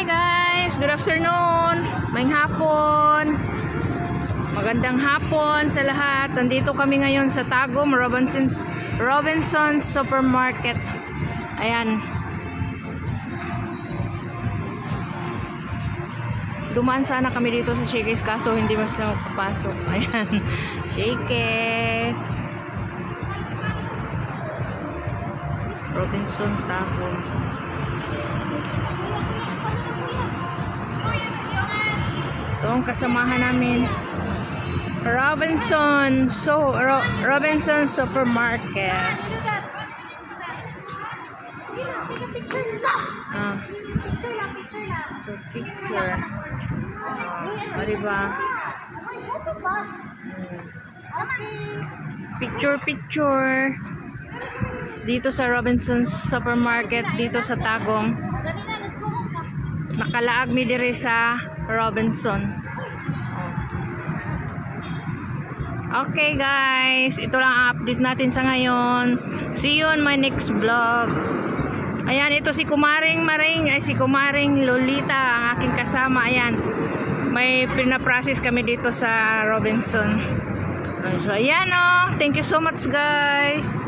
Hi guys! Good afternoon! Maying hapon! Magandang hapon sa lahat. Nandito kami ngayon sa Tagum, Robinson's Supermarket. Ayan. Dumaan sana kami dito sa Shakey's kaso hindi mas na magpapasok. Ayan. Shakey's. Robinson Tagum. Ito ang kasamahan namin. Robinson Supermarket. Picture. O diba? Picture. Dito sa Robinson's Supermarket, dito sa Tagum. Nakalaag mi dire sa Robinson. Okay guys, ito lang ang update natin sa ngayon. See you on my next vlog. Ayan, ito si Kumaring Maring, si Kumaring Lolita, ang aking kasama. Ayan, may pinaprocess kami dito sa Robinson. So ayan, thank you so much guys.